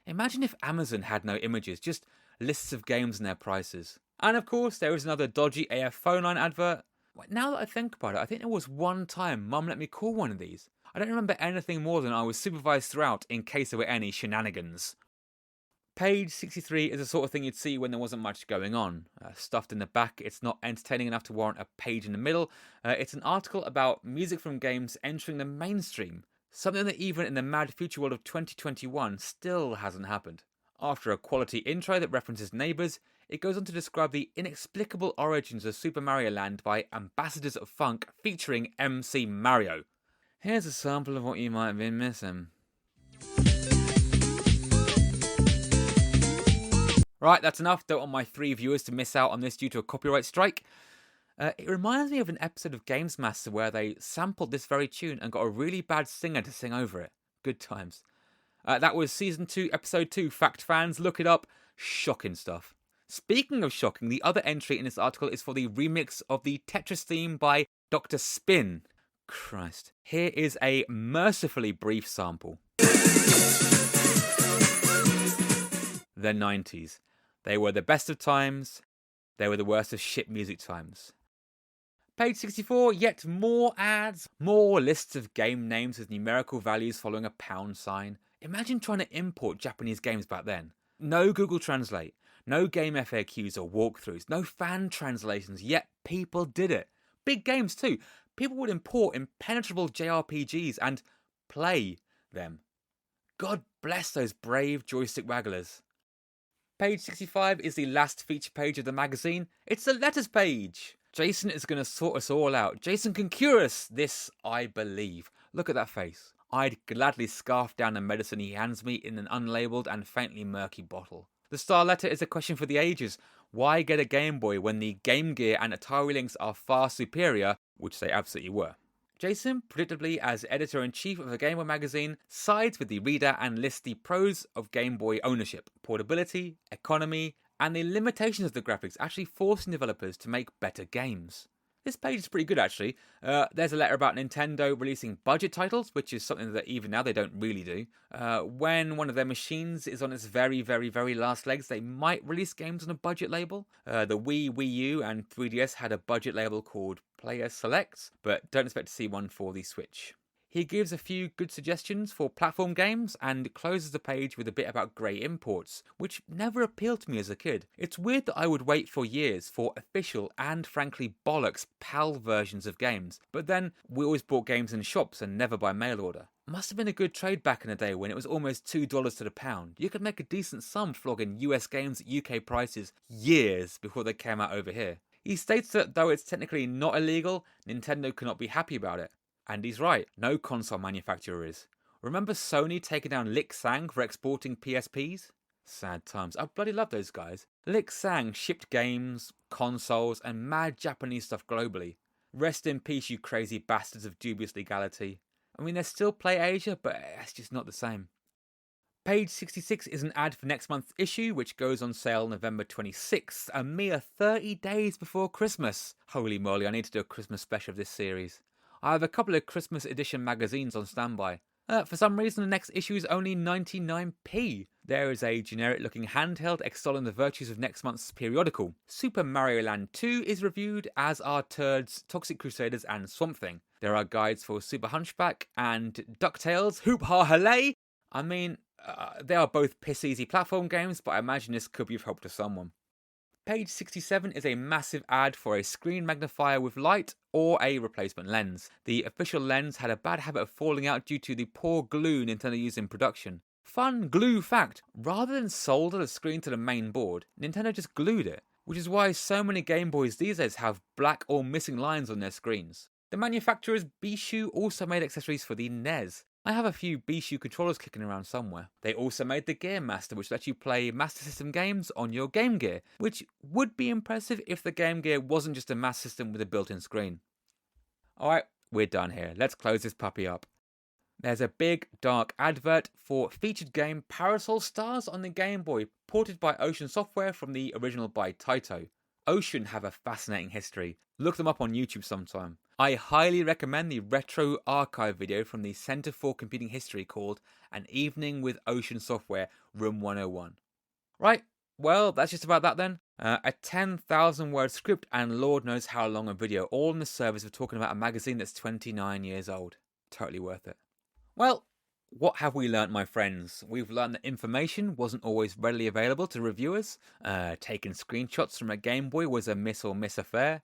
Imagine if Amazon had no images, just lists of games and their prices. And of course, there is another dodgy AF phone line advert. Now that I think about it, I think there was one time Mum let me call one of these. I don't remember anything more than I was supervised throughout in case there were any shenanigans. Page 63 is the sort of thing you'd see when there wasn't much going on. Stuffed in the back, it's not entertaining enough to warrant a page in the middle. It's an article about music from games entering the mainstream. Something that even in the mad future world of 2021 still hasn't happened. After a quality intro that references neighbours, it goes on to describe the inexplicable origins of Super Mario Land by Ambassadors of Funk featuring MC Mario. Here's a sample of what you might have been missing. Right, that's enough. Don't want my 3 viewers to miss out on this due to a copyright strike. It reminds me of an episode of Games Master where they sampled this very tune and got a really bad singer to sing over it. Good times. That was Season 2, Episode 2. Fact fans, look it up. Shocking stuff. Speaking of shocking, the other entry in this article is for the remix of the Tetris theme by Dr. Spin. Christ. Here is a mercifully brief sample. The 90s. They were the best of times. They were the worst of shit music times. Page 64, yet more ads. More lists of game names with numerical values following a pound sign. Imagine trying to import Japanese games back then. No Google Translate. No game FAQs or walkthroughs. No fan translations, yet people did it. Big games too. People would import impenetrable JRPGs and play them. God bless those brave joystick wagglers. Page 65 is the last feature page of the magazine. It's the letters page. Jason is going to sort us all out. Jason can cure us. This, I believe. Look at that face. I'd gladly scarf down the medicine he hands me in an unlabelled and faintly murky bottle. The star letter is a question for the ages. Why get a Game Boy when the Game Gear and Atari links are far superior, which they absolutely were? Jason, predictably as editor-in-chief of the Game Boy magazine, sides with the reader and lists the pros of Game Boy ownership, portability, economy, and the limitations of the graphics actually forcing developers to make better games. This page is pretty good actually. There's a letter about Nintendo releasing budget titles, which is something that even now they don't really do. When one of their machines is on its very, very, very last legs, they might release games on a budget label. The Wii U, and 3DS had a budget label called Player Selects, but don't expect to see one for the Switch. He gives a few good suggestions for platform games and closes the page with a bit about grey imports, which never appealed to me as a kid. It's weird that I would wait for years for official and frankly bollocks PAL versions of games, but then we always bought games in shops and never by mail order. Must have been a good trade back in the day when it was almost $2 to the pound. You could make a decent sum flogging US games at UK prices years before they came out over here. He states that though it's technically not illegal, Nintendo cannot be happy about it. And he's right, no console manufacturer is. Remember Sony taking down Lick Sang for exporting PSPs? Sad times. I bloody love those guys. Lick Sang shipped games, consoles, and mad Japanese stuff globally. Rest in peace, you crazy bastards of dubious legality. I mean, there's still Play Asia, but it's just not the same. Page 66 is an ad for next month's issue, which goes on sale November 26th, a mere 30 days before Christmas. Holy moly, I need to do a Christmas special of this series. I have a couple of Christmas edition magazines on standby. For some reason, the next issue is only 99p. There is a generic-looking handheld extolling the virtues of next month's periodical. Super Mario Land 2 is reviewed, as are Turds, Toxic Crusaders, and Swamp Thing. There are guides for Super Hunchback and DuckTales, Hoop Ha Halley! I mean, they are both piss-easy platform games, but I imagine this could be of help to someone. Page 67 is a massive ad for a screen magnifier with light or a replacement lens. The official lens had a bad habit of falling out due to the poor glue Nintendo used in production. Fun glue fact, rather than solder the screen to the main board, Nintendo just glued it, which is why so many Game Boys these days have black or missing lines on their screens. The manufacturers Bishu also made accessories for the NES. I have a few Bishu controllers kicking around somewhere. They also made the Gear Master, which lets you play Master System games on your Game Gear, which would be impressive if the Game Gear wasn't just a Master System with a built-in screen. Alright, we're done here. Let's close this puppy up. There's a big, dark advert for featured game Parasol Stars on the Game Boy, ported by Ocean Software from the original by Taito. Ocean have a fascinating history. Look them up on YouTube sometime. I highly recommend the retro archive video from the Centre for Computing History called An Evening with Ocean Software, Room 101. Right, well, that's just about that then. A 10,000 word script and Lord knows how long a video, all in the service of talking about a magazine that's 29 years old. Totally worth it. Well, what have we learnt, my friends? We've learnt that information wasn't always readily available to reviewers. Taking screenshots from a Game Boy was a miss or miss affair.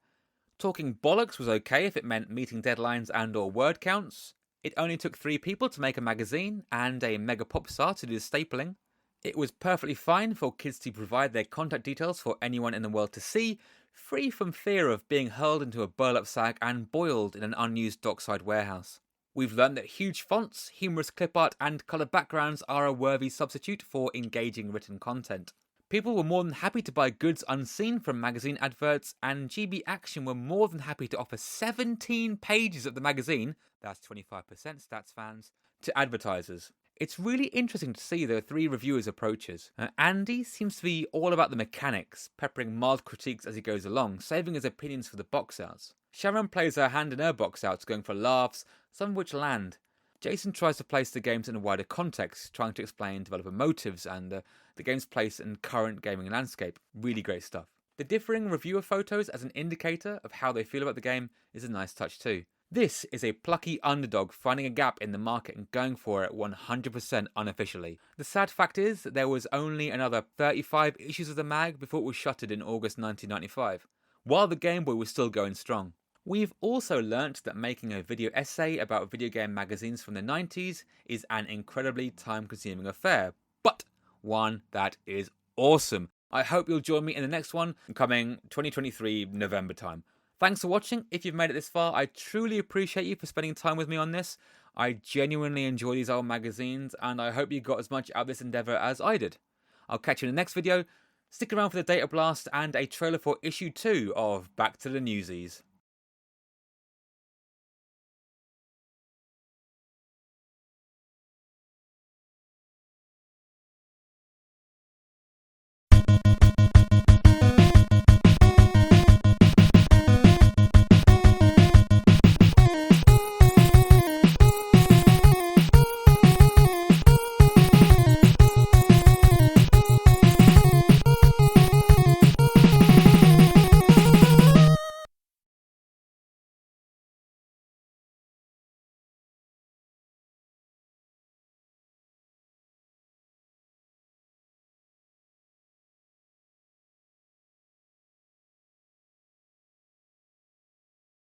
Talking bollocks was okay if it meant meeting deadlines and or word counts. It only took 3 people to make a magazine and a mega pop star to do the stapling. It was perfectly fine for kids to provide their contact details for anyone in the world to see, free from fear of being hurled into a burlap sack and boiled in an unused dockside warehouse. We've learned that huge fonts, humorous clip art and coloured backgrounds are a worthy substitute for engaging written content. People were more than happy to buy goods unseen from magazine adverts, and GB Action were more than happy to offer 17 pages of the magazine, that's 25% stats fans, to advertisers. It's really interesting to see the three reviewers' approaches. Andy seems to be all about the mechanics, peppering mild critiques as he goes along, saving his opinions for the box outs. Sharon plays her hand in her box outs, going for laughs, some of which land. Jason tries to place the games in a wider context, trying to explain developer motives and the game's place in current gaming landscape. Really great stuff. The differing reviewer photos as an indicator of how they feel about the game is a nice touch too. This is a plucky underdog finding a gap in the market and going for it 100% unofficially. The sad fact is that there was only another 35 issues of the mag before it was shuttered in August 1995, while the Gameboy was still going strong. We've also learnt that making a video essay about video game magazines from the 90s is an incredibly time-consuming affair, but one that is awesome. I hope you'll join me in the next one, coming 2023 November time. Thanks for watching. If you've made it this far, I truly appreciate you for spending time with me on this. I genuinely enjoy these old magazines, and I hope you got as much out of this endeavour as I did. I'll catch you in the next video. Stick around for the data blast and a trailer for issue 2 of Back to the Newsies.